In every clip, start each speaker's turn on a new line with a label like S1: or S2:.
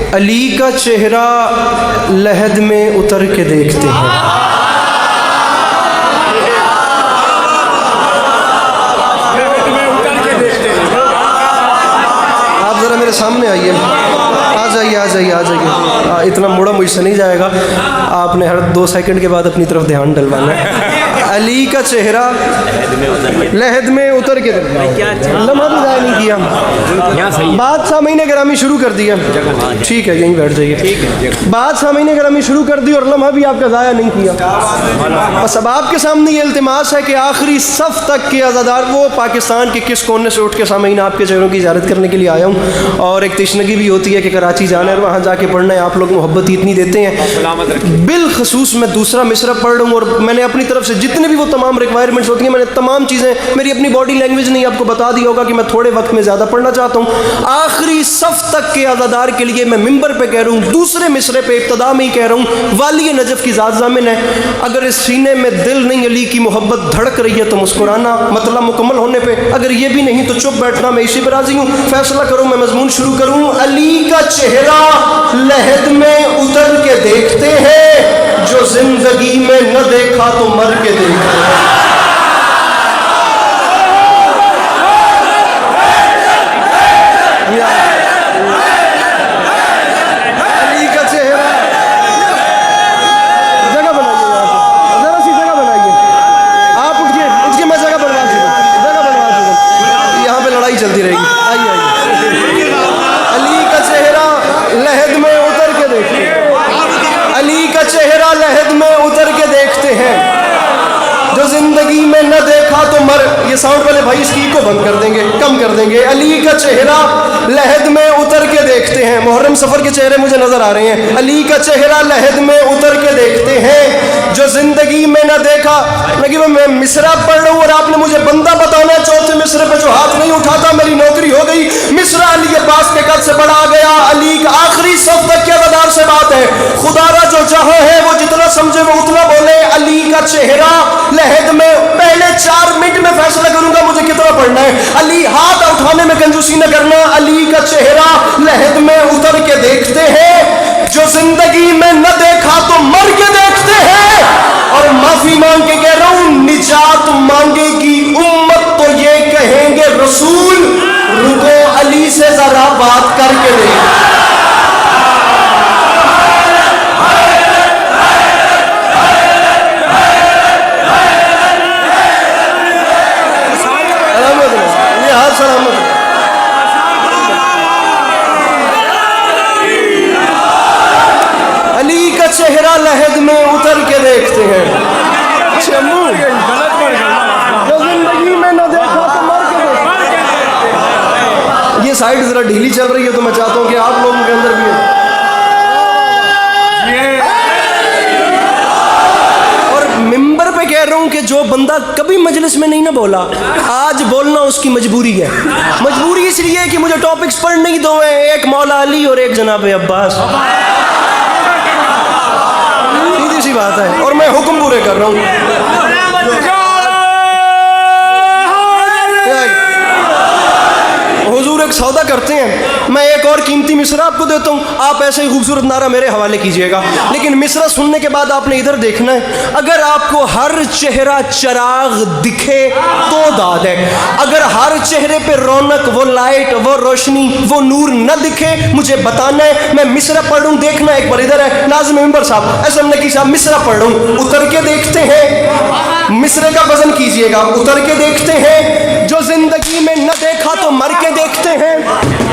S1: अली का चेहरा लहद में उतर के देखते हैं। आप ज़रा मेरे सामने आइए, आ जाइए आ जाइए आ जाइए। इतना मुड़ा मुझसे नहीं जाएगा, आपने हर 2 सेकंड के बाद अपनी तरफ ध्यान डलवाना है। अली का चेहरा लहद में उतर के लम्हा भी ज़ाया नहीं किया। बात सामईन गिरामी शुरू कर दिया, ठीक है यहीं बैठ जाइए। बात सामईन गिरामी शुरू कर दी और लम्हा भी आपका ज़ाया नहीं किया। बस अब आपके सामने ये इल्तिमास है कि आखिरी सफ़ तक के अज़ादार, वो पाकिस्तान के किस कोने से उठ के सामईन आपके चेहरों की इजारत करने के लिए आया हूँ। और एक तशनगी भी होती है कि कराची जाना है और वहाँ जाके पढ़ना है। आप लोग मोहब्बत इतनी देते हैं, बिलखसूस मैं दूसरा मिसरा पढ़ रहा हूँ और मैंने अपनी तरफ से जितने भी वो तमाम रिक्वायरमेंट्स होती हैं, मैंने तमाम चीज़ें, मेरी अपनी बॉडी लैंग्वेज नहीं आपको बता दी होगा कि मैं थोड़े वक्त में ज़्यादा पढ़ना चाहता हूँ। आखिरी सफ़ तक के अज़ादार के लिए मैं मिंबर पे कह रहा हूँ, दूसरे मिसरे पे इब्तदा में ही कह रहा हूँ, वाली नजफ़ की ज़ात ज़ामिन है, अगर इस सीने में दिल नहीं अली की मोहब्बत धड़क रही है तो मुस्कुराना, मतलब मुकम्मल होने पर। अगर ये भी नहीं तो चुप बैठना, मैं इसी पर राज़ी हूँ। फैसला करूँ, मैं मजमून शुरू करूँ। अली का चेहरा लहद में उतर के देखते हैं, जो जिंदगी में न देखा तो मर के देखते हैं। अली का चेहरा, जगह बनाइए, जरा सी जगह बनाइए। आप उठिए, मैं जगह बनवा दूँगा, यहाँ पे लड़ाई चलती रहेगी। आइए आइए। अली का चेहरा लहद में उतर के देखते हैं, अली का चेहरा लहद में उतर के देखते हैं, जो जिंदगी में न देखा तो मर। ये साउंड वाले भाई इसकी को बंद कर देंगे, कम कर देंगे। अली का चेहरा लहद में उतर के देखते हैं। मुहर्रम सफर के चेहरे मुझे नजर आ रहे हैं। अली का चेहरा लहद में उतर के देखते हैं, जो जिंदगी में न देखा। लेकिन मैं मिसरा पढ़ रहा हूँ और आपने मुझे बंदा बताना है। चौथे मिसरे पे जो हाथ नहीं उठाता मेरी नौकरी हो गई। मिसरा अली अब्बास के कद से बड़ा आ गया। अली का आखिरी सफ तक के अदादार से बात है। खुदारा जो चाहे है वो जितना समझे वो उतना बोले। अली का चेहरा लहद में, पहले 4 मिनट में फैसला करूंगा मुझे कितना पढ़ना है। अली, हाथ उठाने में कंजूसी न करना। अली का चेहरा लहद में उतर के देखते हैं, जो जिंदगी में न देखा तो मर के देखते हैं। और माफी मांग के कह रहा हूं, निजात मांगेगी उम्मत तो ये कहेंगे रसूल, रुको अली से जरा बात करके देख। अली का चेहरा लहद में उतर के देखते हैं, जो जिंदगी में न देखा तो मर के देखते। ये साइड जरा ढीली चल रही है तो मैं चाहता हूं कि आप लोगों के अंदर भी है। और मिंबर पे कह रहा हूं कि जो बंदा कभी मजलिस में नहीं ना बोला, आज बोलना उसकी मजबूरी है। मजबूरी इसलिए कि मुझे टॉपिक्स पढ़ने ही 2 हैं, एक मौला अली और एक जनाब अब्बास। सीधी सी बात है और मैं हुक्म पूरे कर रहा हूँ। हुजूर एक सौदा करते हैं, मैं एक और कीमती मिसरा आपको देता हूँ, आप ऐसे ही खूबसूरत नारा मेरे हवाले कीजिएगा। लेकिन मिसरा सुनने के बाद आपने इधर देखना है। अगर आपको हर चेहरा चिराग दिखे तो दाद है। अगर हर चेहरे पे रौनक, वो लाइट, वो रोशनी, वो नूर न दिखे, मुझे बताना है। मैं मिसरा पढ़ रहा हूँ, देखना एक बार इधर है नाज़िम मेंबर साहब, ऐसा नकी साहब, मिसरा पढ़ रहा हूँ, उतर के देखते हैं। मिसरे का वजन कीजिएगा, उतर के देखते हैं, जो जिंदगी में न देखा तो मर के देखते हैं।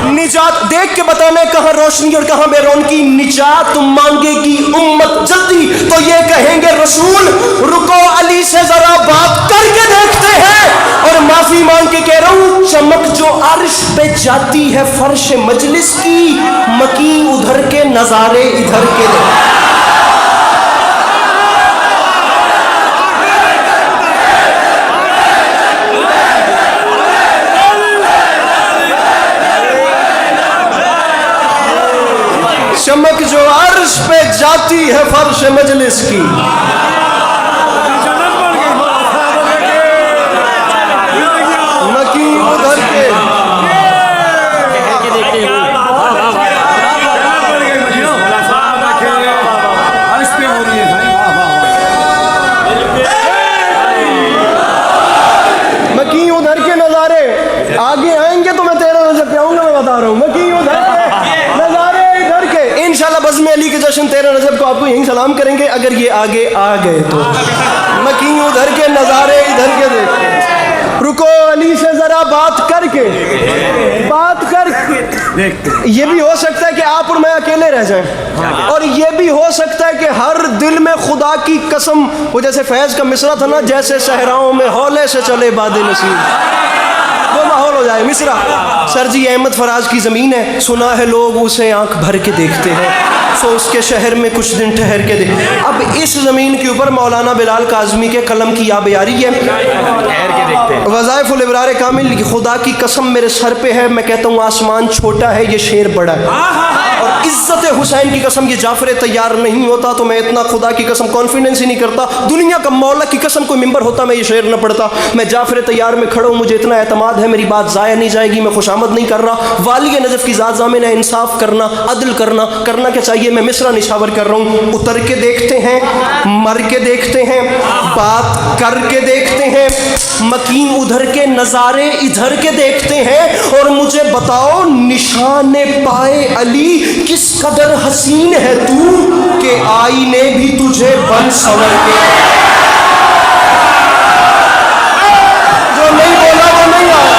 S1: निजात देख के बताना है कहाँ रोशनी और कहाँ बेरौनकी। निजात मांगेगी उम्मत जल्दी तो ये कहेंगे रसूल, रुको अली से जरा बात करके देखते हैं। और माफी मांग के कह रहा हूँ, चमक जो अर्श पे जाती है फर्श मजलिस की, मकी उधर के नजारे इधर के दे। चमक जो अर्श पे जाती है फर्श मजलिस की, मकी उधर के बज़्म अली के जश्न 13 रजब को आपको यहीं सलाम करेंगे अगर ये आगे आ गए तो। मकीन उधर के नज़ारे इधर के देखते, रुको अली से जरा बात करके ये भी हो सकता है कि आप और मैं अकेले रह जाएं, और ये भी हो सकता है कि हर दिल में खुदा की कसम, वो जैसे फैज का मिसरा था ना, जैसे सहराओं में हौले से चले बादे नसीब, वो माहौल हो जाए मिसरा। सर जी अहमद फराज की ज़मीन है, सुना है लोग उसे आंख भर के देखते हैं, सो उसके शहर में कुछ दिन ठहर के दे। अब इस ज़मीन के ऊपर मौलाना बिलाल काज़मी के कलम की आबियारी है, वज़ाइफ़ुल इब्रार कामिल, खुदा की कसम मेरे सर पे है, मैं कहता हूँ आसमान छोटा है ये शेर बड़ा है, और इज़्ज़त हुसैन की कसम ये जाफ़र तैयार नहीं होता तो मैं इतना खुदा की कसम कॉन्फिडेंस ही नहीं करता, दुनिया का मौला की कसम कोई मिंबर होता मैं ये शेर न पढ़ता। मैं जाफ़र तैयार में खड़ा हूँ, मुझे इतना एतमाद है मेरी बात ज़ाया नहीं जाएगी, मैं खुशामद नहीं कर रहा। वाली नजफ़ की ज़ात ज़ामिन है, इंसाफ करना, अदल करना क्या चाहिए, मैं मिसरा निशावर कर रहा हूँ। उतर के देखते हैं, मर के देखते हैं, बात करके देखते हैं, मकीन उधर के नज़ारे इधर के देखते हैं, और मुझे बताओ निशाने पाए अली किस कदर हसीन है तू कि आईने भी तुझे बन संवर के। जो नहीं बोला वो नहीं आया,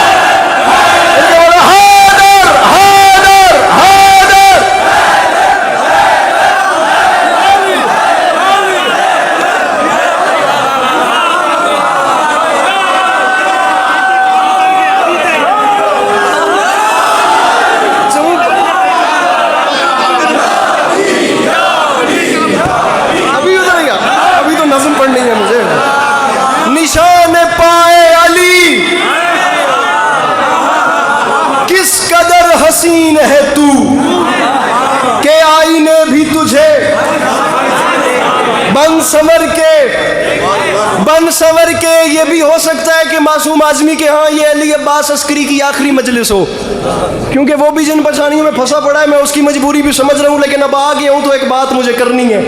S1: निशान पाए अली किस कदर हसीन है तू के आईने भी तुझे बन संवर के। ये भी हो सकता है कि मासूम आजमी के यहाँ ये अली अब्बास अस्करी की आखिरी मजलिस हो, क्योंकि वो भी जिन परेशानियों में फंसा पड़ा है, मैं उसकी मजबूरी भी समझ रहा हूँ, लेकिन अब आ गया हूँ तो एक बात मुझे करनी है।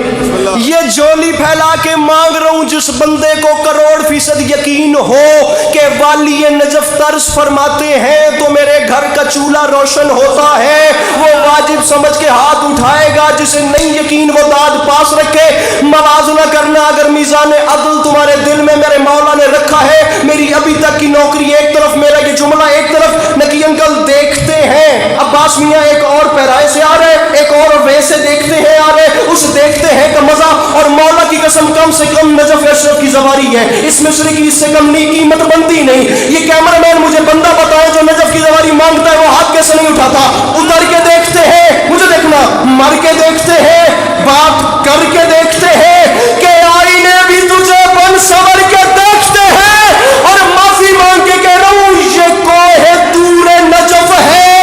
S1: ये झोली फैला के मांग रहा हूँ जिस बंदे को करोड़ फीसद यकीन हो कि वाली नजफ तर्ज फरमाते हैं तो मेरे घर का चूल्हा रोशन होता है, वो वाजिब समझ के हाथ उठाएगा, जिसे नहीं यकीन वो दाद पास रखे। मवाज़ना करना अगर मीज़ान अदल तुम्हारे दिल में मेरे मौला ने रखा है, मेरी अभी तक की नौकरी एक तरफ, मेरा ये जुमला एक तरफ। नकी अंकल देखते हैं अब्बास मियाँ एक और पैराए से आ रहे, एक और वैसे देखते हैं आ रहे, उस देखते हैं का मजा, और मौला की कसम कम से कम नजफ अशरफ की ज़वारी है, इस मिस्र की इससे कम नहीं कीमत बनती नहीं। ये कैमरामैन मुझे बंदा बताए जो नजफ की ज़वारी मांगता है वो हाथ कैसे नहीं उठाता। उतर के देखते हैं, मुझे देखना, मर के देखते हैं, बात करके देखते हैं कि आईने भी तुझे बन संवर के देखते हैं, और माफी मांग के कह रहा हूं ये कोहे दूर नजफ है,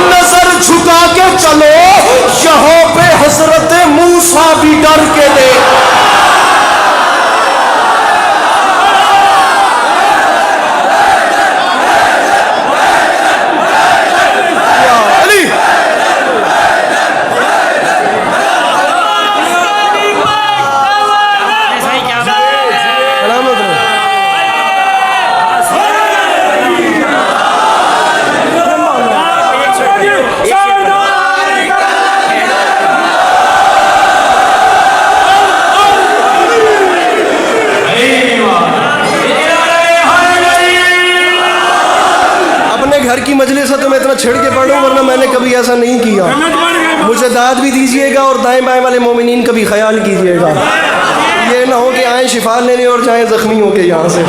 S1: नजर झुका के चलो, यहाँ पे हजरत मूसा भी डर के देख। घर की मजलिस है तो मैं इतना छिड़ के पढ़ूं, वरना मैंने कभी ऐसा नहीं किया। मुझे दाद भी दीजिएगा और दाएं बाएं वाले मोमिनीन का भी ख्याल कीजिएगा, ये ना हो कि आए शिफा लेने और जाएं ज़ख्मी हो के यहाँ से।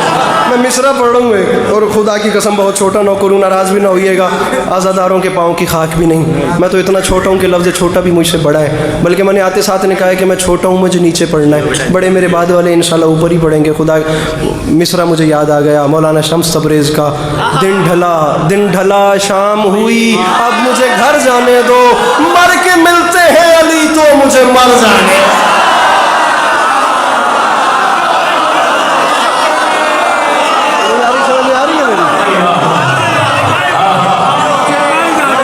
S1: मैं मिसरा पढ़ूँगा और खुदा की कसम बहुत छोटा ना करूँ, नाराज़ भी ना होइएगा, आज़ादारों के पाँव की खाक भी नहीं। मैं तो इतना छोटा हूँ कि लफ्ज़ छोटा भी मुझसे बड़ा है, बल्कि मैंने आते साथ ने कहा है कि मैं छोटा हूँ, मुझे नीचे पढ़ना है, बड़े मेरे बाद वाले इंशाल्लाह ऊपर ही पढ़ेंगे। खुदा मिसरा मुझे याद आ गया मौलाना शम्स तबरेज़ का, दिन ढला शाम हुई अब मुझे घर जाने दो, मर के मिलते हैं अली तो मुझे मर जाने।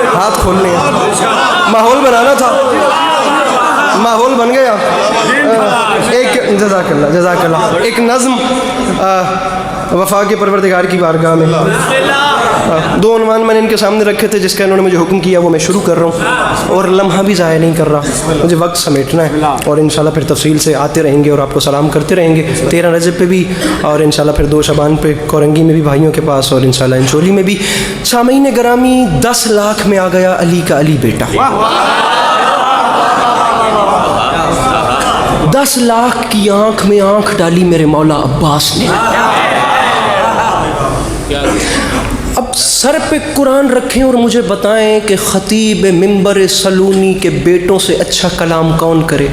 S1: हाथ खोलने माहौल बनाना था, माहौल बन गया। एक जज़ाकल्लाह एक नज़्म वफ़ा के परवरदिगार की बारगाह में। दो उन्वान मैंने इनके सामने रखे थे, जिसका इन्होंने मुझे हुक्म किया वो मैं शुरू कर रहा हूँ, और लम्हा भी ज़ाया नहीं कर रहा, मुझे वक्त समेटना है, और इंशाल्लाह फिर तफसील से आते रहेंगे और आपको सलाम करते रहेंगे 13 रजब पे भी, और इंशाल्लाह फिर 2 शबान पे कोरंगी में भी भाइयों के पास, और इंशाल्लाह इंशोली में भी। सामीन ग्रामी 10 लाख में आ गया अली का अली बेटा, 10 लाख की आंख में आंख डाली मेरे मौला अब्बास ने। अब सर पे कुरान रखें और मुझे बताएं कि खतीब मिंबर सलूनी के बेटों से अच्छा कलाम कौन करे।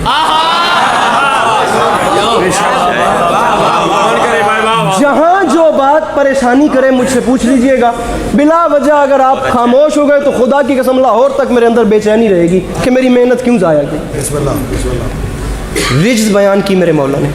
S1: जहां जो बात परेशानी करे मुझसे पूछ लीजिएगा, बिला वजह अगर आप खामोश हो गए तो खुदा की कसम लाहौर तक मेरे अंदर बेचैनी रहेगी कि मेरी मेहनत क्यों ज़ाया गई। रिज्ज़ बयान की मेरे मौला ने।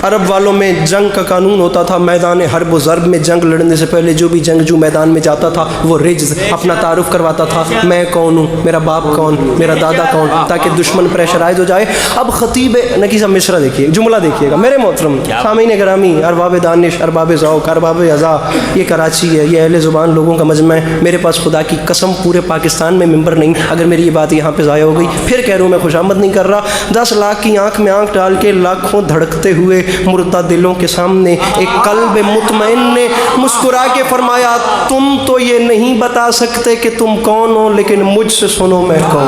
S1: अरब वालों में जंग का कानून होता था, मैदान हर्ब व ज़र्ब में जंग लड़ने से पहले जो भी जंगजू मैदान में जाता था वो रिज्ज़ अपना तारुफ करवाता था, मैं कौन हूँ, मेरा बाप कौन, मेरा दादा कौन, ताकि दुश्मन प्रेशराइज हो जाए। अब खतीब नकी सा मिसरा देखिए, जुमला देखिएगा मेरे मोहतरम सामीन ग्रामी, अरबाब दानिश, अरबाब ज़ौक़, अरबाब अज़ा, ये कराची है, ये अहले ज़ुबान लोगों का मजमा है। मेरे पास खुदा की कसम पूरे पाकिस्तान में मेंबर नहीं, अगर मेरी ये बात यहाँ पे ज़ाया हो गई फिर कह रहा हूँ मैं खुशामद नहीं कर रहा। 10 लाख की आँख में आँख डाल के लाखों धड़कते हुए मुर्दा दिलों के सामने एक कल्ब मुतमईन ने मुस्कुरा के फरमाया, तुम तो ये नहीं बता सकते कि तुम कौन हो, लेकिन मुझसे सुनो मैं कौन।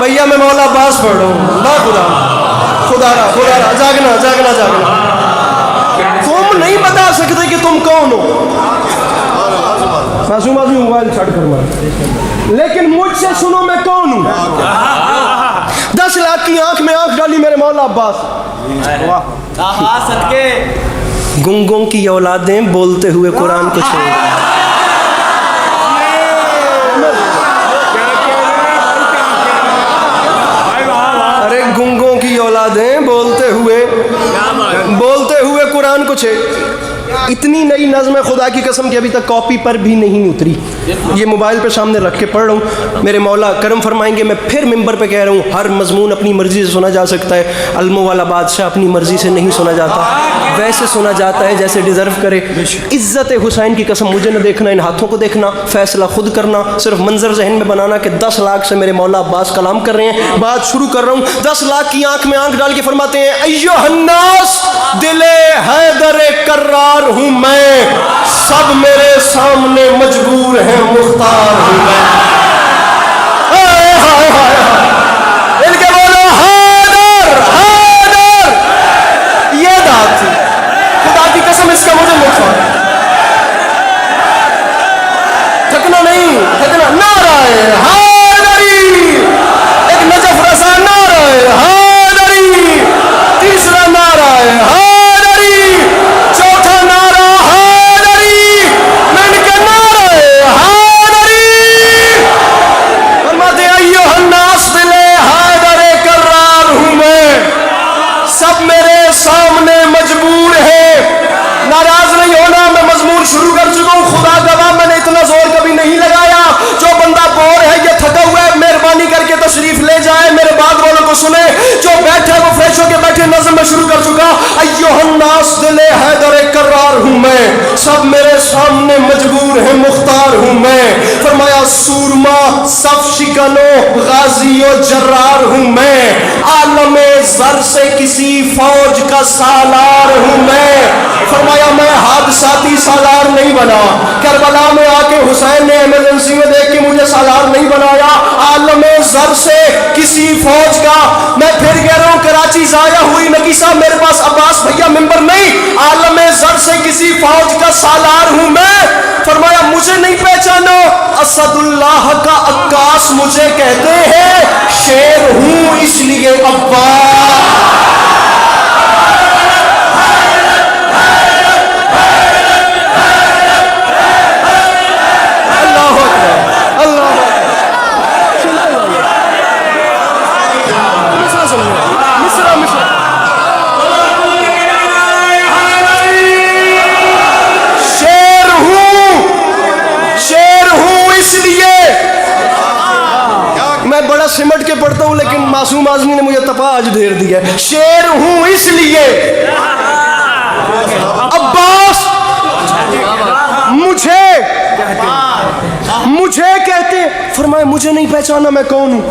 S1: भैया मैं मौला अब्बास पढ़ रहा हूँ, बा खुदा खुदारा खुदारा, जागना जागना जागना। तुम नहीं बता सकते कि तुम कौन हो, मासूम आदमी मोबाइल छड़ कर मार, लेकिन मुझसे सुनो मैं कौन हूँ। 10 लाख की आंख में आंख डाली मेरे मौला अब्बास। गुंगों की औलादें बोलते हुए कुरान को छोड़, अरे गुंगों की औलादें बोलते हुए कुरान को छेड़। इतनी नई नज़्म है खुदा की कसम की अभी तक कॉपी पर भी नहीं उतरी, ये मोबाइल पे सामने रख के पढ़ रहा हूँ। मेरे मौला करम फरमाएंगे, मैं फिर मिंबर पे कह रहा हूँ, हर मजमून अपनी मर्ज़ी से सुना जा सकता है, अलमो वाला बादशाह अपनी मर्ज़ी से नहीं सुना जाता, वैसे सुना जाता है जैसे डिज़र्व करे। इज़्ज़त हुसैन की कसम मुझे न देखना, इन हाथों को देखना, फ़ैसला खुद करना, सिर्फ मंजर जहन में बनाना कि 10 लाख से मेरे मौला अब्बास कलाम कर रहे हैं। बात शुरू कर रहा हूँ। 10 लाख की आंख में आंख डाल के फरमाते हैं, अय्युहन्नास दिले हैदर कर्रार हूँ मैं, सब मेरे सामने मजबूर हैं, मुख्तार हूँ मैं। इनके बोलो हैदर हैदर, ये बात थी। खुदा की कसम इसका मुझे नुकसान, थकना नहीं, थकना। नाराए हैदरी, एक नजफ रसा नाराए हैदरी, तीसरा नाराए हैदरी, चौथा नारा हैदरी, मैंने नाराए हैदरी। फरमाते अय्युहन्नास दिले हैदर कर्रार हूँ मैं, सब मेरे सामने मजबूर है। नाराज नहीं होना, मैं मजमून शुरू कर चुका हूँ, खुदा गवाह मैंने इतना जोर कभी नहीं लगाया। जो बंदा बोर है, ये थका हुआ है, मेहरबानी करके तशरीफ ले जाए, मेरे बात वालों को सुने। जो बैठे वो फ्रेश होके बैठे, नज़्म में शुरू कर चुका। अय्युहन्नास दिले हैदर कर्रार हूँ मैं, सब मेरे सामने मजबूर है, मुख्तार हूँ मैं। फरमाया सूरमा सफ शिकनो गाजियो जर्रार हूँ मैं, आलमे ज़र से किसी फौज का सालार हूँ मैं। फरमाया मैं हादसाती सालार नहीं बना, करबला में आके हुसैन ने इमरजेंसी में देख के मुझे सालार नहीं बनाया, आलमे ज़र से किसी फौज का। मैं फिर कह रहा हूँ, कराची ज़ाया हुई नकीसा, मेरे पास अब्बास भैया मिंबर नहीं, आलमे ज़र से किसी फौज का सालार हूँ मैं। फरमाया मुझे नहीं पहचानो, असदुल्लाह का अक्कास मुझे कहते हैं, शेर हूँ इसलिए अब्बास। मैं बड़ा सिमट के पढ़ता हूँ, लेकिन मासूम आदमी ने मुझे तपा आज ढेर दिया। शेर हूँ इसलिए अब्बास मुझे कहते, फरमाया मुझे नहीं पहचाना मैं कौन हूं?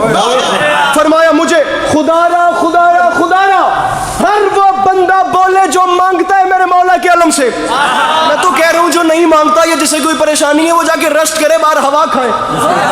S1: फरमाया मुझे खुदारा खुदारा खुदारा हर वो बंदा बोले जो मांगता है मेरे मौला के अलम से। मैं तो कह रहा हूं जो नहीं मांगता या जिसे कोई परेशानी है वो जाके रेस्ट करे, बाहर हवा खाए,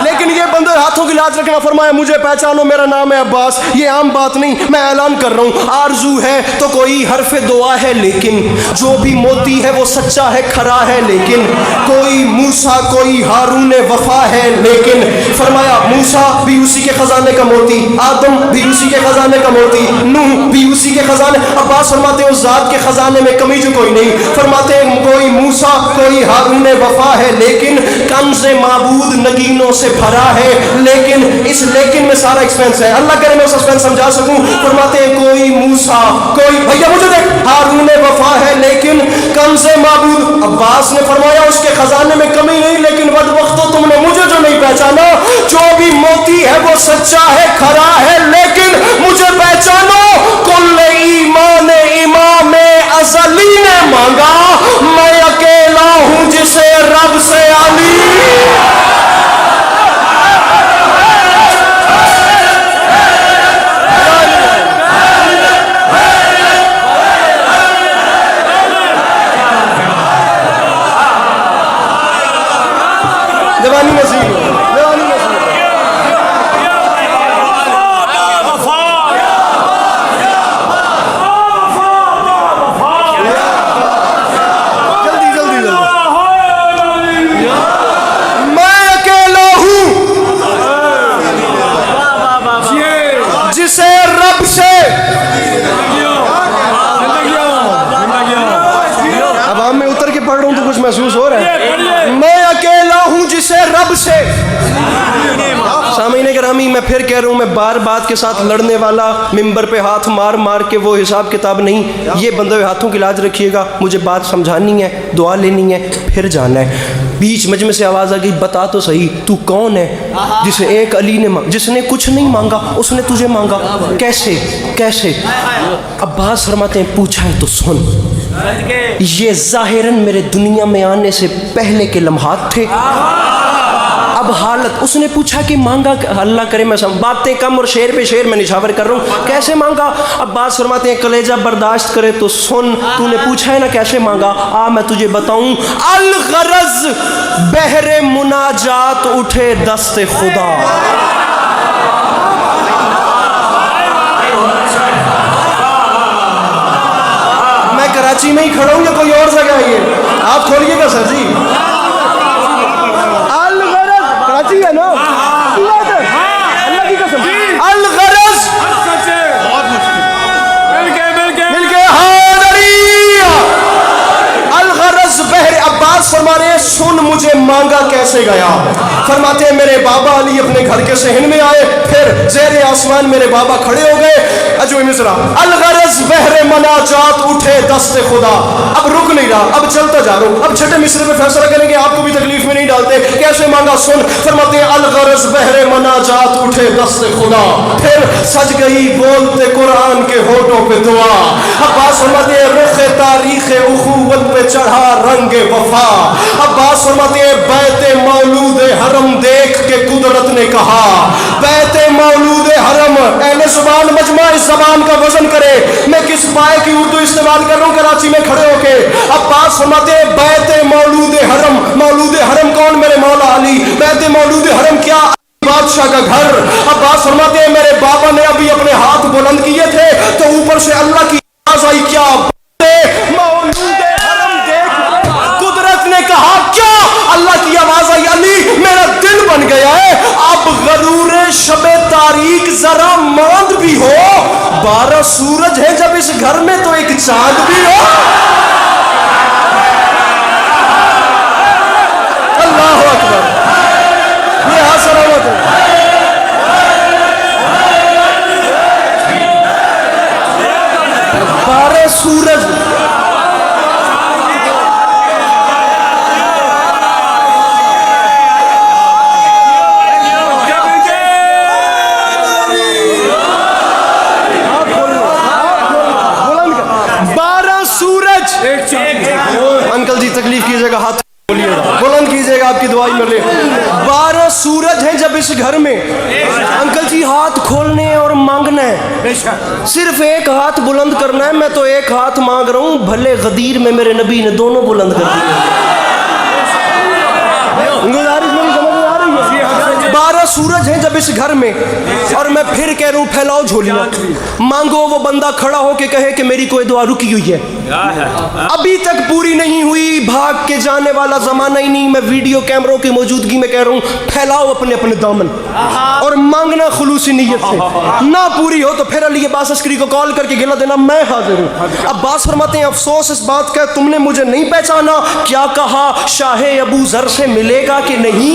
S1: लेकिन ये बंदे हाथों की लाज रखना। फरमाया मुझे पहचानो, मेरा नाम है अब्बास। ये आम बात नहीं, मैं ऐलान कर रहा हूं, आरजू है तो कोई हरफ दुआ है, लेकिन जो भी मोती है वो सच्चा है, खरा है, लेकिन कोई मूसा कोई हारून वफा है, लेकिन फरमाया मूसा भी उसी के खजाने का मोती, आदम भी उसी के खजाने का मोती, नूह भी उसी के खजाने। अब्बास फरमाते उस जात के खजाने में कमी जो कोई नहीं। फरमाते कोई मूसा कोई हारून वफा है, लेकिन कंज़े माबूद नगीनों से भरा है, लेकिन इस लेकिन में सारा एक्सपेंस है। अल्लाह करे मैं उस एक्सपेंस समझा सकूं। फरमाते कोई मूसा कोई, भैया मुझे देख, हारून वफा है लेकिन कंज़े माबूद। अब्बास ने फरमाया उसके खजाने में कमी नहीं, लेकिन बदबख्तो तुमने मुझे जो नहीं पहचाना, जो भी मोती है वो सच्चा है, खरा है, लेकिन मुझे पहचानो। कुल ईमान इमाम अज़ली ने मांगा, मैं अकेला हूं जिसे रब से अली। दीवानी नसीब दीवानी नसीब जल्दी जल्दी जल्दी। मैं अकेला हूं जिसे रब से, अब हम मैं उतर के पढ़ रहा हूं तो कुछ महसूस हो रहा है। मैं अकेला हूं जिसे रब से। सामीने गिरामी, मैं फिर कह रहा हूं, मैं बार बात के साथ लड़ने वाला, मिंबर पे हाथ मार मार के वो हिसाब किताब नहीं। ये बंदे हुए हाथों की लाज रखिएगा, मुझे बात समझानी है, दुआ लेनी है, फिर जाना है। बीच मजमे से आवाज़ आ गई, बता तो सही तू कौन है जिसे एक अली ने जिसने कुछ नहीं मांगा उसने तुझे मांगा? कैसे कैसे? अब्बास फरमाते हैं पूछा है तो सुन। ये जाहिरन मेरे दुनिया में आने से पहले के लम्हात थे। अब हालत, उसने पूछा कि मांगा, अल्लाह करे मैं बातें कम और शेर पे शेर में निछावर कर रहा हूँ, कैसे मांगा? अब्बास फरमाते हैं कलेजा बर्दाश्त करे तो सुन। तूने पूछा है ना कैसे मांगा, आ मैं तुझे बताऊं। अल गरज बहरे मुनाजात उठे दस्ते खुदा। मैं कराची में ही खड़ा हूं या कोई और जगह है? ये आप खोलिएगा सर जी। है ना अल्लाह की कसम, अल गरज मिलके हादरिया अल गरज बहरे। अब्बास फरमा रहे सुन मुझे मांगा कैसे गया। फरमाते हैं मेरे बाबा अली अपने घर के सहन में आए, फिर ज़ेरे आसमान मेरे बाबा खड़े हो गए। अजो मिसरा अल गरज बहरे मनाजात उठे दस्ते खुदा। अब रुक नहीं रहा, अब चलता जा रहा हूं। अब छठे मिसरे पे फैसला करेंगे, आपको भी तकलीफ में नहीं डालते। कैसे मांगा सुन। फरमाते हैं अल गरज बहरे मनाजात उठे दस्ते खुदा, फिर सज गई बोलते कुरान के होठों पे दुआ। अब्बास फरमाते हैं रुख तारीख उखुवत पे चढ़ा रंग वफा। अब्बास फरमाते हैं बैते मौलूद हरम देख के कुदरत ने कहा, बैते मौलूद हरम, अहले जुबान मजमा इस जबान का वजन करे। मैं किस पाए की उर्दू इस्तेमाल कर रहा हूँ कराची में खड़े होके। अब्बास फरमाते हैं बैते मौलूद हरम, मौलूद हरम कौन? मेरे मौला अली। बैते मौलूद हरम क्या? बादशाह का घर। अब्बास फरमाते हैं मेरे बाबा ने अभी अपने हाथ बुलंद किए थे तो ऊपर से अल्लाह की आवाज आई, क्या मौलूद हरम देख। कुदरत ने कहा क्या? अल्लाह की आवाज आई, अली मेरा दिल बन गया है, अब गरूरे शबे तारीख जरा मांद भी हो। 12 सूरज है जब इस घर में तो एक चांद भी हो। अल्लाह अकबर। ये हासरावत है। 12 सूरज सूरज आपकी दुआई मिल रही है। 12 सूरज हैं जब इस घर में, अंकल जी हाथ खोलने और मांगना है, सिर्फ एक हाथ बुलंद करना है। मैं तो एक हाथ मांग रहा हूँ, भले गदीर में मेरे नबी ने दोनों बुलंद कर दिए। गुजारिश मेरी समझ में आ रही है? 12 सूरज हैं जब इस घर में, और मैं फिर कह रहा हूँ फैलाओ झोलियां, मांगो। वो बंदा खड़ा होके कहे कि मेरी कोई दुआ रुकी हुई है, अभी तक पूरी नहीं हुई, भाग के जाने वाला जमाना ही नहीं। मैं वीडियो कैमरों की मौजूदगी में कह रहा हूँ, फैलाओ अपने अपने दामन और मांगना खुलूसी नीयत से। ना पूरी हो तो फिर अली अब्बास अस्करी को कॉल करके गिला देना, मैं हाजिर हूँ। अब्बास फरमाते हैं, अफसोस इस बात का तुमने मुझे नहीं पहचाना। क्या कहा, शाहे अबू जर से मिलेगा कि नहीं,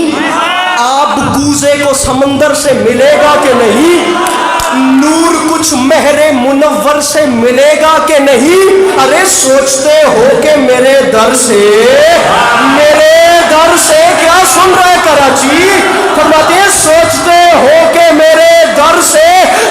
S1: आप गूजे को समंदर से मिलेगा कि नहीं, नूर कुछ महरे मुनव्वर से मिलेगा कि नहीं। अरे सोचते हो कि मेरे दर से क्या सुन रहे कराची, फरमाते हैं सोचते हो कि मेरे दर से,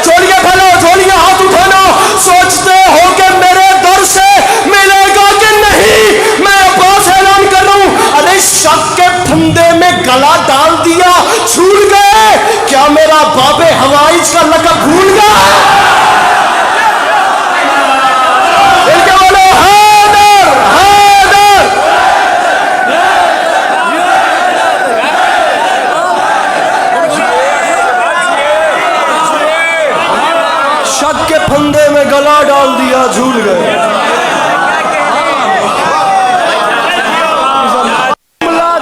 S1: छोड़िए फैलो, छोड़िए हाथ उठाना, सोचते हो कि मेरे दर से मिलेगा कि नहीं। मैं अब्बास ऐलान कर रहा हूं, अरे शक के फंदे में गला डाल दिया, छूट गए क्या मेरा बाबे हवाइज का लकब भूल गया? बोलो हैदर, हैदर। शक के फंदे में गला डाल दिया, झूल गए।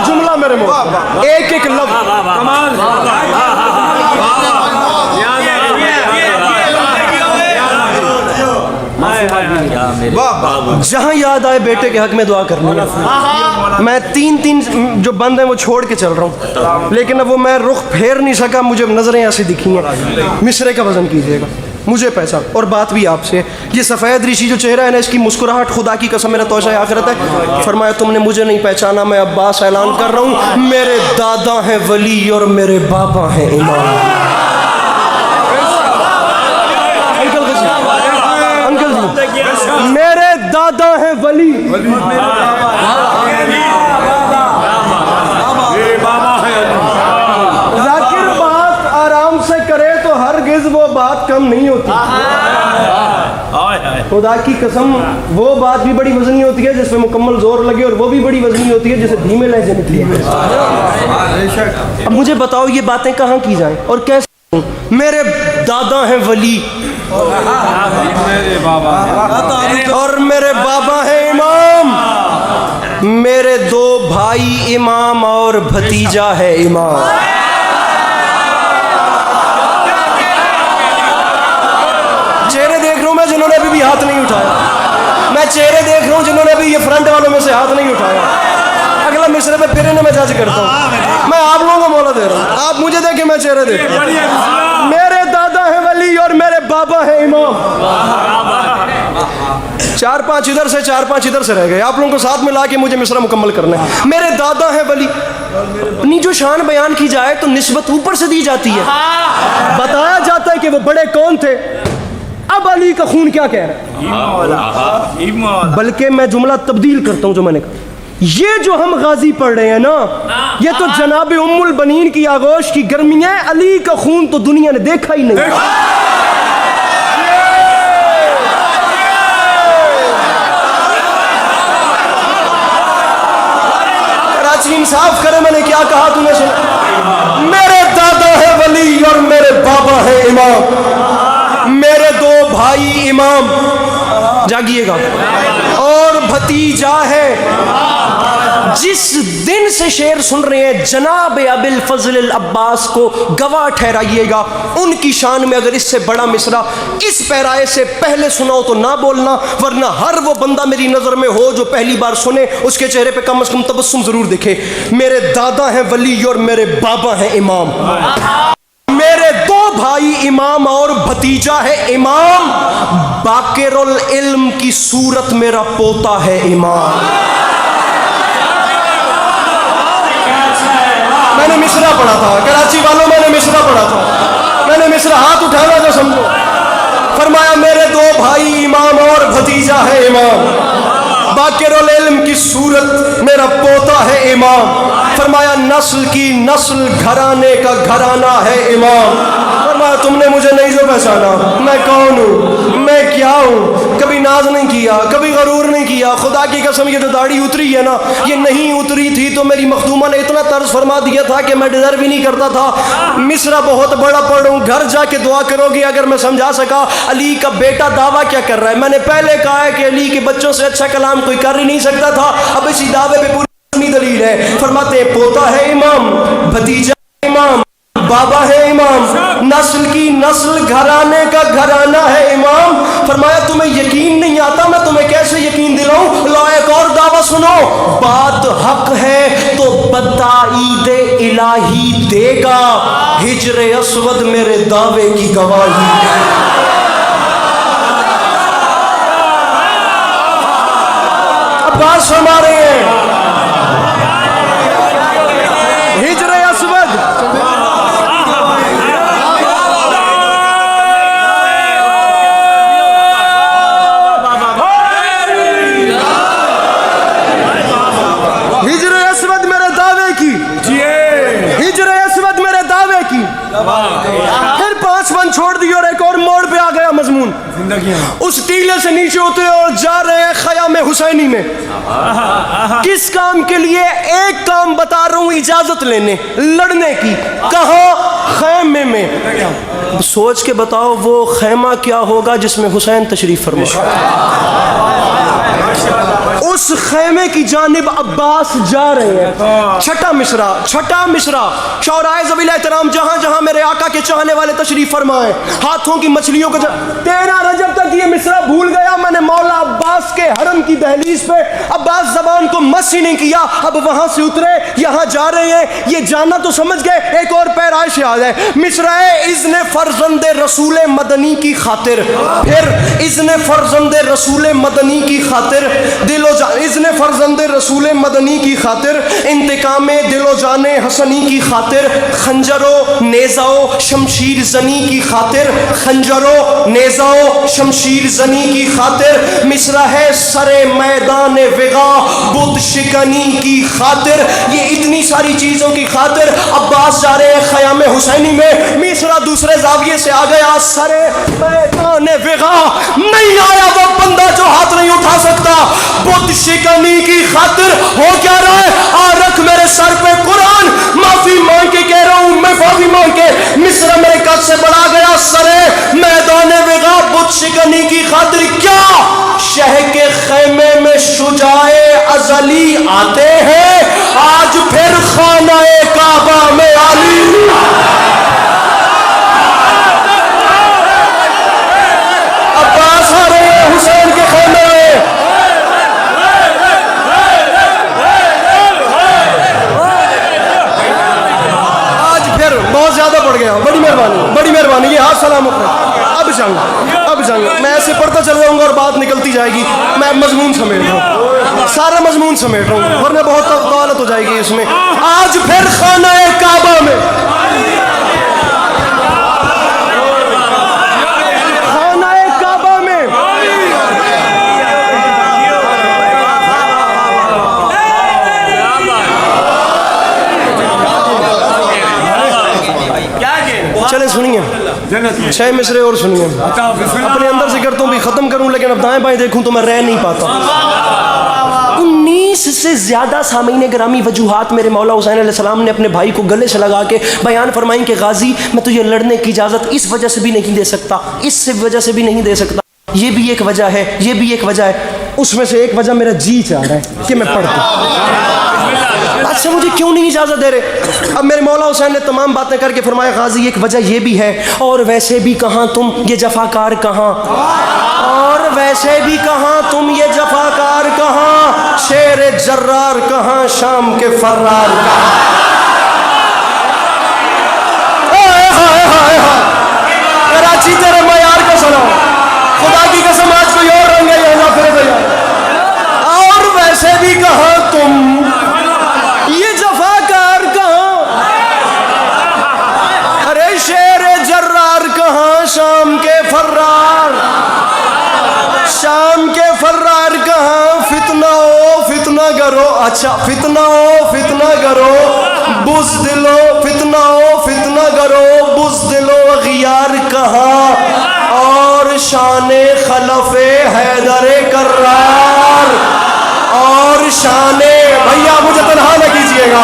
S1: जुमला मेरे मुंह, एक एक लफ्ज। जहां याद आए बेटे के हक में दुआ करनी है। मैं तीन जो बंद हैं वो छोड़ के चल रहा हूँ, लेकिन अब वो मैं रुख फेर नहीं सका, मुझे नजरें ऐसी दिखी हैं। मिसरे का वजन कीजिएगा, मुझे पहचान। और बात भी आपसे, ये सफ़ेद ऋषि जो चेहरा है ना, इसकी मुस्कुराहट खुदा की कसम मेरा तोशा आखिरत है। फरमाया तुमने मुझे नहीं पहचाना, मैं अब्बास ऐलान कर रहा हूँ, मेरे दादा हैं वली और मेरे बाबा हैं इमाम। मेरे दादा हैं वली, जाकिर बात आराम से करे तो हरगिज़ वो बात कम नहीं होती। खुदा की कसम, वो बात भी बड़ी वजनी होती है जिसमें मुकम्मल जोर लगे, और वो भी बड़ी वजनी होती है जिसे धीमे लहजे निकली है। अब मुझे बताओ ये बातें कहाँ की जाएं और कैसे? मेरे दादा हैं वली और मेरे बाबा हैं इमाम, मेरे 2 भाई इमाम और भतीजा है इमाम। चेहरे देख रहा हूं मैं जिन्होंने अभी भी हाथ नहीं उठाया, मैं चेहरे देख रहा हूं जिन्होंने अभी ये फ्रंट वालों में से हाथ नहीं उठाया। अगला मिसरे पे फिर इन्हें मैं जज करता हूं। मैं आप लोगों को मौला दे रहा हूं, आप मुझे देखें, मैं चेहरे देख रहा हूं। मेरे दादा है वली और मेरे बाबा है इमाम। 4-5 इधर से 4-5 इधर से रह गए, आप लोगों को साथ मिला के मुझे मिसरा मुकम्मल करना है। मेरे दादा है वली, अपनी जो शान बयान की जाए तो निस्बत ऊपर से दी जाती है, बताया जाता है कि वो बड़े कौन थे। अब अली का खून क्या कह रहा है, बल्कि मैं जुमला तब्दील करता हूं जो मैंने कहा। ये जो हम गाजी पढ़ रहे हैं ना, ये तो जनाब उम्मुल बनीन की आगोश की गर्मी है। अली का खून तो दुनिया ने देखा ही नहीं। कराची इंसाफ करे, मैंने क्या कहा तूने सुना? मेरे दादा है वली और मेरे बाबा है इमाम, मेरे 2 भाई इमाम, जागिएगा, और भतीजा है। जिस दिन से शेर सुन रहे हैं जनाब अबिल फजल अब्बास को गवाह ठहराइएगा। उनकी शान में अगर इससे बड़ा मिसरा इस पैराए से पहले सुना हो तो ना बोलना, वरना हर वो बंदा मेरी नजर में हो जो पहली बार सुने उसके चेहरे पे कम से कम तबस्सुम जरूर दिखे। मेरे दादा हैं वली और मेरे बाबा हैं इमाम, मेरे 2 भाई इमाम और भतीजा है इमाम, बाकिरुल इल्म की सूरत मेरा पोता है इमाम। मैंने मिसरा पढ़ा था, कराची वालों, मैंने मिसरा पढ़ा था, मैंने मिसरा हाथ उठाना जो समझो। फरमाया मेरे 2 भाई इमाम और भतीजा है इमाम, बाकिरुल इल्म की सूरत मेरा पोता है इमाम। फरमाया नस्ल की नस्ल, घराने का घराना है इमाम। फरमाया तुमने मुझे नहीं जो पहचाना, मैं कौन हूँ, मैं क्या हूँ। कभी नाज नहीं किया, कभी गरूर नहीं किया। खुदा की कसम ये जो दाढ़ी उतरी है ना, ये नहीं उतरी थी तो मेरी मखदूमा ने इतना तर्ज फरमा दिया था कि मैं डिजर्व भी नहीं करता था। मिसरा बहुत बड़ा पढ़ रहा हूँ, घर जाके दुआ करोगी अगर मैं समझा सका। अली का बेटा दावा क्या कर रहा है? मैंने पहले कहा है कि अली के बच्चों से अच्छा कलाम कोई कर ही नहीं सकता था। अब इसी दावे पे पूरी दलील है। फरमाते पोता है इमाम, भतीजा इमाम, बाबा है इमाम, नस्ल की नस्ल, घराने का घराना है इमाम। फरमाया तुम्हें यकीन नहीं आता, मैं तुम्हें कैसे यकीन दिलाऊं? लो एक और दावा सुनो, बात हक है तो बताईद इलाही देगा, हिजरे अस्वद मेरे दावे की गवाही है। अब्बास फरमा रहे हैं हिजरे अस्वद मेरे दावे की, हिजरे अस्वद मेरे दावे की। फिर 5 बन छोड़ दिए और एक और मोड़ पे आ गया मजमून। उस टीले से नीचे उतरे और जा रहे हैं खयाम हुसैनी में। किस काम के लिए? एक काम बता रहा हूं, इजाजत लेने, लड़ने की। कहां? खैमे में। सोच के बताओ वो खैमा क्या होगा जिसमें हुसैन तशरीफ फरमा। उस खैमे की जानिब अब्बास जा रहे हैं। छठा मिसरा शौराए ज़वील एहतराम, जहां जहां मेरे आका के चाहने वाले तशरीफ फरमाए, हाथों की मछलियों को 13 रजब तक ये मिसरा भूल गया मैंने मौला अब्बास के हरम की दहलीज पे। अब्बास जबान को मस ही नहीं किया। अब वहां से उतरे, यहां जा रहे हैं, ये जाना तो समझ गए। एक और पैराए से आ गए, मिसरा इज़्ने फर्जंदे रसूल मदनी की खातिर। फिर इज़्ने फर्जंदे रसूल मदनी की खातिर, दिलो इज़्ने फर्जंदे रसूल मदनी की खातिर, इंतकाम दिलो जाने हसनी की खातिर, खंजरो नेज़ाओ शमशीर जनी की खातिर, खंजरो नेज़ाओ शमशीर जनी की खातिर। मिसरा है सरे मैदान विगा बुत शिकनी की खातिर। ये इतनी सारी चीजों की खातिर अब्बास जा रहे हैं खयाम हुसैनी में। मिसरा दूसरे जाविये से आ गया, सरे मैदान विगा, नहीं आया वो बंदा जो हाथ नहीं उठा सकता। बुत शिकनी की खातिर हो क्या रहा है? आ रख मेरे सर पे कुरान, माफी मांग के कह रहा हूं, मैं माफी मांग के। मिस्र मेरे कद से बढ़ा गया, सरे मैदान विगा बुत शिकनी की खातिर। क्या शह के खैमे में शुजाए अजली आते हैं, आज फिर खानाए काबा में अली। अब्बास आ रहे हैं हुसैन के खैमे में। बहुत ज्यादा बढ़ गया, बड़ी मेहरबानी, ये हाथ सलाम अब जंग मैं ऐसे पढ़ता चल जाऊंगा और बात निकलती जाएगी। मैं मजमून समेट रहा हूँ, सारा मजमून समेट रहा हूँ, वरना बहुत दौलत हो जाएगी इसमें। आज फिर खानाए काबा में, खानाए काबा में चले सुनिए 6 मिसरे और सुनिए। अपने अंदर से करता हूँ भी खत्म करूँ, लेकिन अब दाएं बाएं देखूँ तो मैं रह नहीं पाता। 19 से ज्यादा सामीन ग्रामी वजूहात मेरे मौला हुसैन अलैहिस्सलाम ने अपने भाई को गले से लगा के बयान फरमाई कि गाजी मैं तुझे लड़ने की इजाजत इस वजह से भी नहीं दे सकता, इस वजह से भी नहीं दे सकता, ये भी एक वजह है, ये भी एक वजह है। उसमें से एक वजह मेरा जी चाह रहा है कि मैं पढ़ता। अच्छा मुझे क्यों नहीं इजाजत दे रहे? अब मेरे मौला हुसैन ने तमाम बातें करके फरमाया, गाजी एक वजह ये भी है, और वैसे भी कहाँ तुम ये जफाकार कहाँ, और वैसे भी कहाँ तुम ये जफाकार कहाँ, शेर जर्रार कहाँ, शाम के फर्रार कहाँ। कराची तेरे मयार का सलाम, खुदा की कसम आज कोई और रंग है यहाँ फिर भैया। और वैसे भी कहाँ तुम ये जफाकार कहाँ, अरे शेर जर्रार कहाँ, शाम के फर्रार, शाम के फर्रार कहाँ। फितना हो फितना करो, अच्छा फितना हो फितना करो, बुज़दिलो फितना ओ फितना करो बुज़दिलो अगियार कहाँ और शाने खलफे हैदरे कर्रार और शाने भैया मुझे तन्हा न कीजिएगा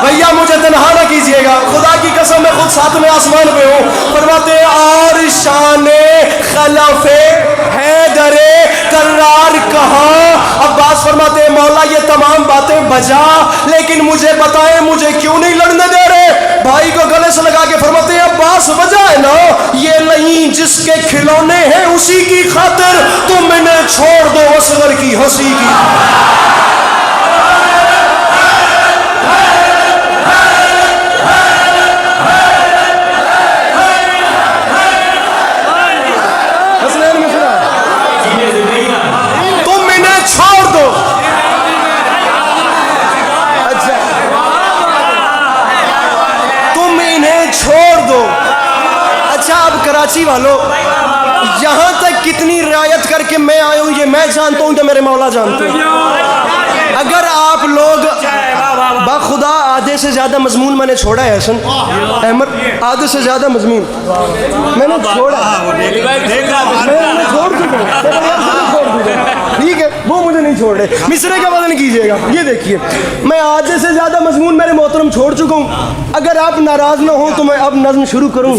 S1: भैया मुझे तन्हा न कीजिएगा खुदा की कसम मैं खुद साथ में आसमान पे हूँ फरमाते और शाने खलफे हैदरे कर्रार कहाँ अब्बास फरमाते मौला ये तमाम बातें बजा लेकिन मुझे बताएं मुझे क्यों नहीं लड़ने दे रहे भाई को गले से लगा के फरमाते अब्बास वजह है ना ये नहीं जिसके खिलौने हैं उसी की खातिर तुम इन्हें छोड़ दो असगर की हंसी की कराची वालों यहाँ तक कितनी रियायत करके मैं आया हूँ ये मैं जानता हूँ तो मेरे मौला जानते हैं अगर आप लोग बाखुदा आधे से ज़्यादा मजमून मैंने छोड़ा है हसन अहमद आधे से ज़्यादा मजमून मैंने छोड़ा मैंने छोड़ ठीक है वो मुझे नहीं छोड़ रहे मिसरे का वजन कीजिएगा ये देखिए मैं आधे से ज़्यादा मजमून मेरे मोहतरम छोड़ चुका हूँ अगर आप नाराज़ ना हो तो मैं अब नज़्म शुरू करूँ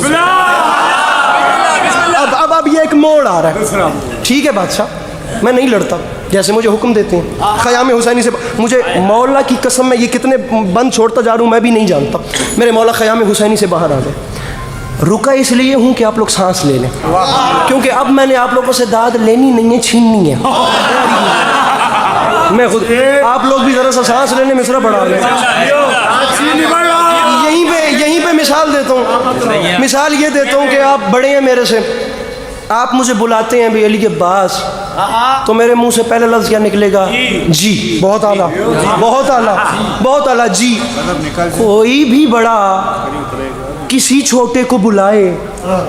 S1: अब ये एक मोड़ आ रहा है ठीक है बादशाह मैं नहीं लड़ता जैसे मुझे हुक्म देते हैं ख़याम हुसैनी से मुझे मौला की कसम में ये कितने बंद छोड़ता जा रहा हूँ मैं भी नहीं जानता मेरे मौला ख़याम हुसैनी से बाहर आ गए रुका इसलिए हूँ कि आप लोग सांस ले लें क्योंकि अब मैंने आप लोगों से दाद लेनी नहीं है छीननी है मैं खुद आप लोग भी ज़रा सा सांस लेने मिसरा बढ़ा लें यहीं पे मिसाल देता हूँ मिसाल ये देता हूँ कि आप बड़े हैं मेरे से आप मुझे बुलाते हैं भाई अली के पास तो मेरे मुंह से पहले लफ्ज़ क्या निकलेगा जी बहुत आला बहुत आला बहुत आला जी कोई भी बड़ा किसी छोटे को बुलाए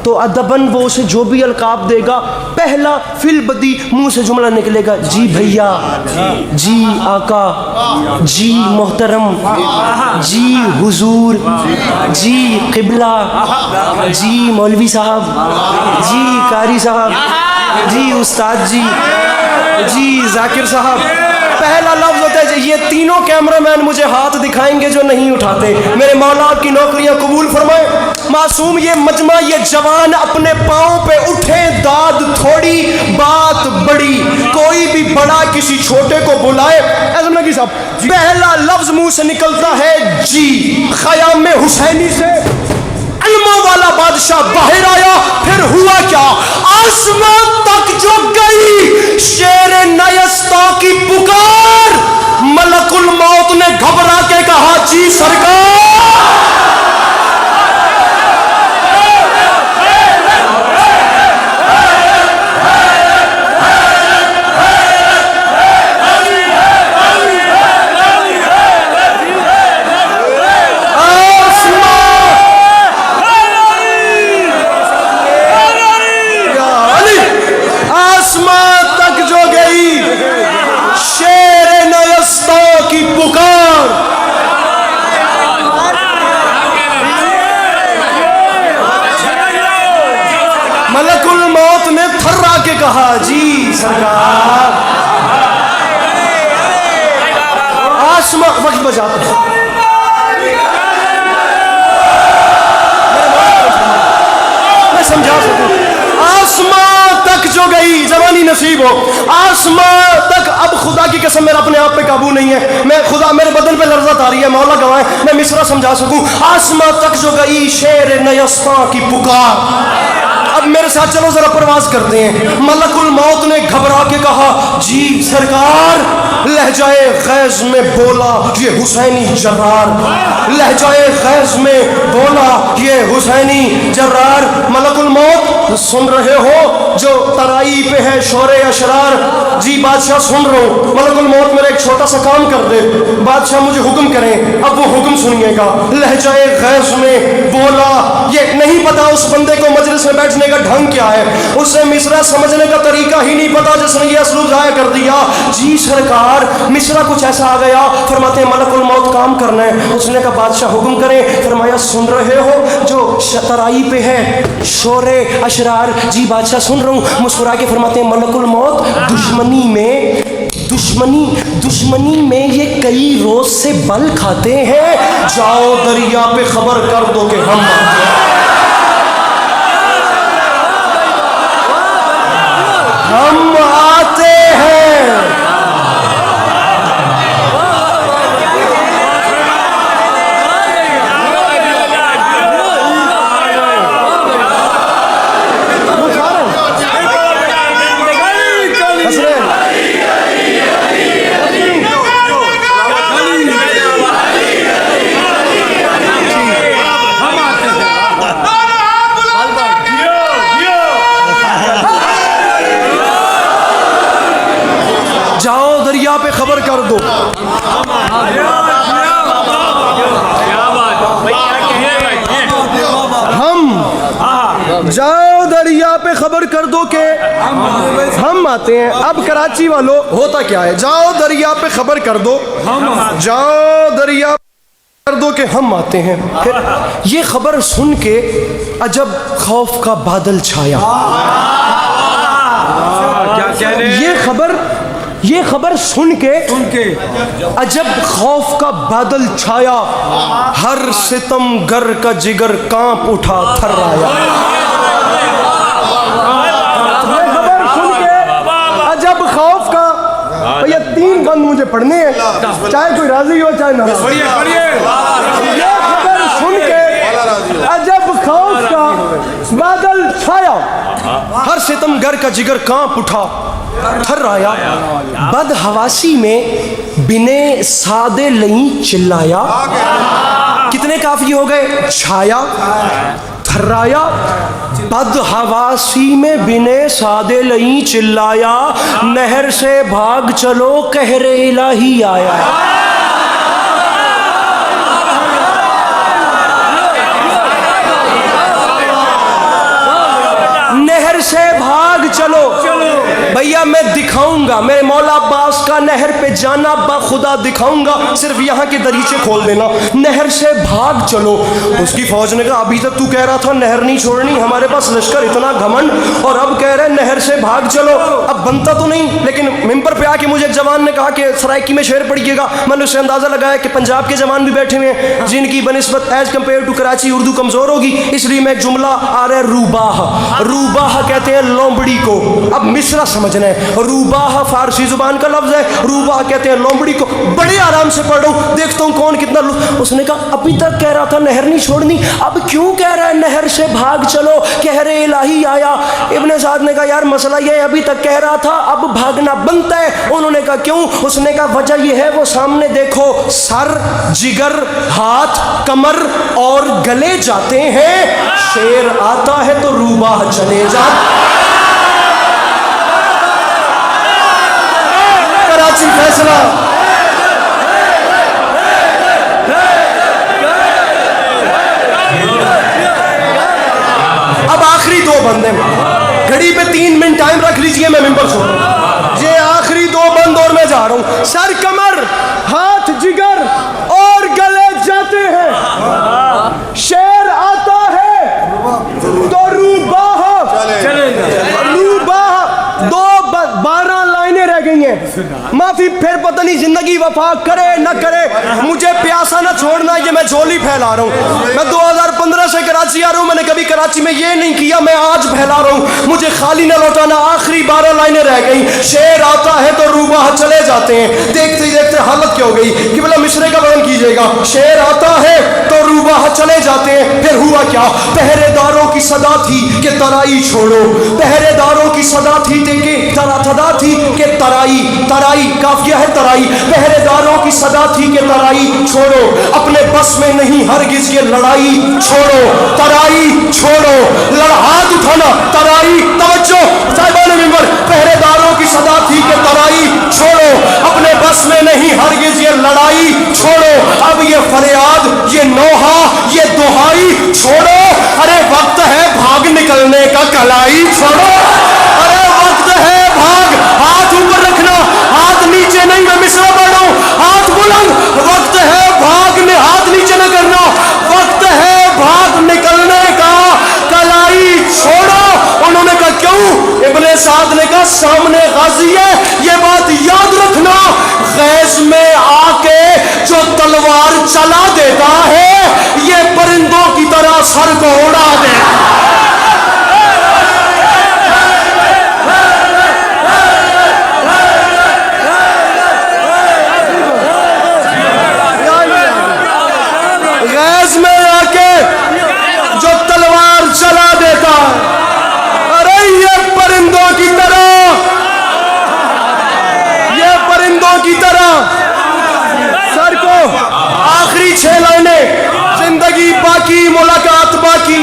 S1: तो अदबन वो उसे जो भी अलकाब देगा पहला फिल बदी मुंह से जुमला निकलेगा जी भैया जी आका जी मोहतरम जी हुजूर जी किबला जी मौलवी साहब जी कारी साहब जी उस्ताद जी जाकिर साहब पहला लफ्ज़ होता है ये तीनों कैमरामैन मुझे हाथ दिखाएंगे जो नहीं उठाते मेरे मौला की नौकरियां कबूल फरमाए मासूम ये मजमा ये जवान अपने पाँव पे उठे दाद थोड़ी बात बड़ी कोई भी बड़ा किसी छोटे को बुलाए ऐसा साहब पहला लफ्ज़ मुंह से निकलता है जी ख़याम हुसैनी से अलमा वाला बादशाह बाहर आया फिर हुआ क्या आसमान तक जो गई शेर नयस्ता की पुकार मलकुल मौत ने घबरा के कहा जी सरकार कहा जी सरकार आसमां वक्त बजाता मैं समझा सकूं आसमां तक जो गई जवानी नसीब हो आसमां तक अब खुदा की कसम मेरा अपने आप पे काबू नहीं है मैं खुदा मेरे बदन पे लर्ज़त आ रही है मौला गवाए मैं मिसरा समझा सकूं आसमां तक जो गई शेर नयस्ता की पुकार अब मेरे साथ चलो जरा प्रवास करते हैं मलकुल मौत ने घबरा के कहा जी सरकार लहजाए गैज़ में बोला ये हुसैनी जर्रार लहजाए गैज़ में बोला ये हुसैनी जर्रार मलकुल मौत सुन रहे हो जो तराई पे है शोरे अशरार जी बादशाह सुन रहा हूँ मलकुल मौत मेरा एक छोटा सा काम कर दे बादशाह मुझे हुक्म करें अब वो हुक्म सुनिएगा लहजाए गैज़ में बोला ये नहीं पता उस बंदे को मजलिस में बैठने का ढंग क्या है उसे मिसरा समझने का तरीका ही नहीं पता जिसने ये असलूब ज़ाया कर दिया जी सरकार बार मिस्रा कुछ ऐसा आ गया, फरमाते हैं मलकुल मौत काम करना है। उसने कहा बादशाह हुक्म करें। फरमाया सुन रहे हो जो तराई पे है शोरे अशरार? जी बादशाह सुन रहा हूँ। मुस्कुरा के फरमाते हैं मलकुल मौत दुश्मनी में ये कई रोज से बल खाते हैं। जाओ दरिया पे खबर कर दो कि हम आते हैं। जाओ दरिया पे खबर कर दो। हम जाओ दरिया पे खबर कर दो कि हम आते हैं। अब कराची वालों होता क्या है, जाओ दरिया पे खबर कर दो, जाओ दरिया कर दो कि हम आते हैं। फिर ये खबर सुन के अजब खौफ का बादल छाया। ये खबर सुन के अजब खौफ का बादल छाया। हर सितमगर का जिगर कांप उठा थर्राया। ये खबर सुन के अजब खौफ का, भैया 3 बंद मुझे पढ़ने हैं, चाहे कोई राजी हो चाहे ना। ये खबर सुन के अजब खौफ का बादल छाया। हर सितमगर का जिगर कांप उठा थर्राया। बदहवासी में बिने सादे लई चिल्लाया। कितने काफी हो गए? छाया, थर्राया। बदहवासी में बिने सादे लई चिल्लाया। नहर से भाग चलो कहरे इलाही आया। नहर से भाग चलो भैया, मैं दिखाऊंगा मेरे मौला अब्बास का नहर पे जाना बाखुदा दिखाऊंगा, सिर्फ यहाँ के दरीचे खोल देना। नहर से भाग चलो। उसकी फौज ने कहा अभी तक तू कह रहा था नहर नहीं छोड़नी, हमारे पास लश्कर इतना घमंड, और अब कह रहे हैं नहर से भाग चलो। अब बनता तो नहीं, लेकिन मिंबर पे आके मुझे एक जवान ने कहा कि सराइकी में शेर पढ़िएगा। मैंने उससे अंदाजा लगाया कि पंजाब के जवान भी बैठे हुए हैं जिनकी बनिस्बत as compare to Karachi Urdu कमजोर होगी, इसलिए मैं जुमला आ रहा है रूबाह कहते हैं लोमड़ी को। अब मिसरा समझना है। रूबाह फारसी जुबान का लफ्ज है, रूबाह कहते हैं लोमड़ी को। बड़े आराम से पढ़ रहा हूं, देखता हूं कौन कितना। उसने कहा अभी तक कह रहा था नहर नहीं छोड़नी, अब क्यों कह रहा है नहर से भाग चलो कहरे इलाही आया? इब्ने साद ने कहा यार मसला ये अभी तक कह रहा था अब भागना बनता है। उन्होंने कहा क्यों? उसने कहा वजह यह है वो सामने देखो, सर जिगर हाथ कमर और गले जाते हैं, शेर आता है तो रूबाह चले जाते। कराची फैसला। अब आखिरी 2 बंदे, घड़ी पे 3 मिनट टाइम रख लीजिए, मैं मिंबर छोड़ रहा हूं। ये आखिरी 2 बंद और मैं जा रहा हूं। सर कमर हाथ जिगर और गले जाते हैं, शेर आता है तो रूबाह। 12 लाइनें रह गई हैं। माफी फिर पता नहीं जिंदगी वफा करे न करे, मुझे प्यासा न छोड़ना, ये मैं झोली फैला रहा हूँ। मैं 2015 से कराची आ रहा हूँ, मैंने कभी कराची में ये नहीं किया, मैं आज फैला रहा हूँ। मुझे खाली न लौटाना। आखिरी 12 लाइनें रह गई। शेर आता है तो रूबाह चले जाते हैं। देखते ही देखते हालत क्या हो गई कि बोला मिसरे का वर्णन कीजिएगा। शेर आता है तो रूबाह चले जाते हैं। फिर हुआ क्या? पहरेदारों की सदा थी कि तराई छोड़ो, पहरेदारों की सदा थी कि सदा थी कि तराई काफिया है तराई। पहरेदारों की सदा थी कि तराई छोड़ो, अपने बस में नहीं हरगिज ये लड़ाई छोड़ो, तराई छोड़ो। हाथ उठाना, तराई, तवज्जो साहिबान मिंबर। पहरेदारों की सदा थी कि तराई छोड़ो, अपने बस में नहीं हरगिज ये लड़ाई छोड़ो। अब ये फरियाद, ये नोहा, ये दुहाई छोड़ो। अरे वक्त है भाग निकलने का, कलाई छोड़ो। अरे वक्त है भाग। हाथ ऊपर रखना, हाथ नीचे नहीं। मैं मेरे साथ ने कहा सामने गाजी है, ये बात याद रखना, गैस में आके जो तलवार चला देता है ये परिंदों की तरह सर को उड़ा देता। गैस में आके जो तलवार चला देता है, अरे ये परिंदों की तरह, ये परिंदों की तरह सर को। आखिरी 6 लाइनें, जिंदगी बाकी मुलाकात बाकी,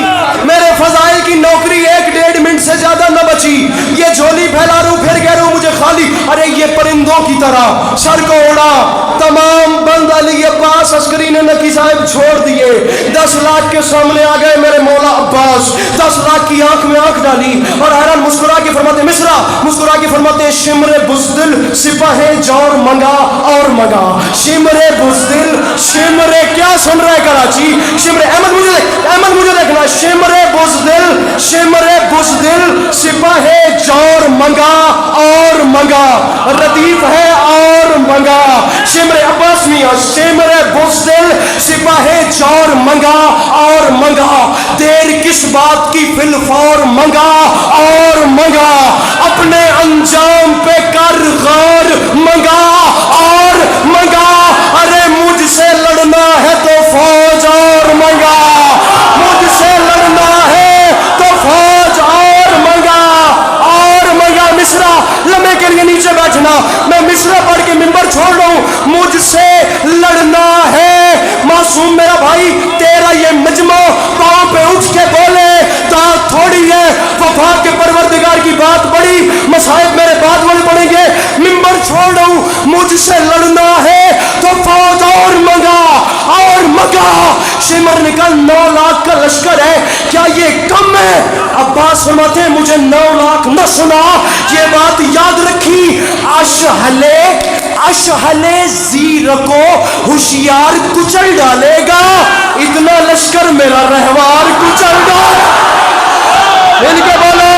S1: मेरे फजाइल की नौकरी 1-1.5 मिनट से ज्यादा न बची, ये झोली फैला रू फिर कह रू मुझे खाली, अरे ये परिंदों की तरह सर को उड़ा। तमाम बंद अली अब्बास अस्करी ने नकी साहब छोड़ दिए, 10 लाख के सामने आ गए मेरे मौला अब्बास, 10 लाख की आंख में आंख डाली और हैरान मुस्कुरा के फरमाते, मिश्रा मुस्कुरा के फरमाते, शिमरे बुज़दिल सिपाहे जौर मंगा और मंगा, शिमरे बुज़दिल, शिमरे क्या सुन रहे कराची, शिमरे अहमद मुझे देखना, शिमरे बुज़दिल, शिमरे बुज़दिल सिपाहे जौर मंगा और मंगा, रदीफ है और मंगा, शिमरे अब्बास मियां, शिमरे बुज़दिल सिपाहे जौर मंगा और मंगा, देर किस बात की फिलफौर मंगा और मंगा, अपने अंजाम पे कर गौर मंगा और मंगा, अरे मुझसे लड़ना है तो फौज और मंगा, मुझसे लड़ना है तो फौज और मंगा और मंगा। मिश्रा लम्हे के लिए नीचे बैठना, मैं मिश्रा पढ़ के मिंबर छोड़ रहा हूं, मुझसे लड़ना है मासूम मेरा भाई, तेरा ये मजमा पांव पे उठ के बोले ता थोड़ी है, वफा के परवरदिगार की बात बड़ी, मसाइब मेरे बाद वाले पढ़ेंगे, मिंबर छोड़ रहा हूं, मुझसे लड़ना है तो फौज और मंगा और मंगा। शिमर ने कहा 9 लाख का लश्कर है, क्या ये कम है? अब्बास फरमाते हैं मुझे 9 लाख न सुना, ये बात याद रखी, अशहले जीर को होशियार कुचल डालेगा, इतना लश्कर मेरा रहवार कुचल डाल, इनके बोलो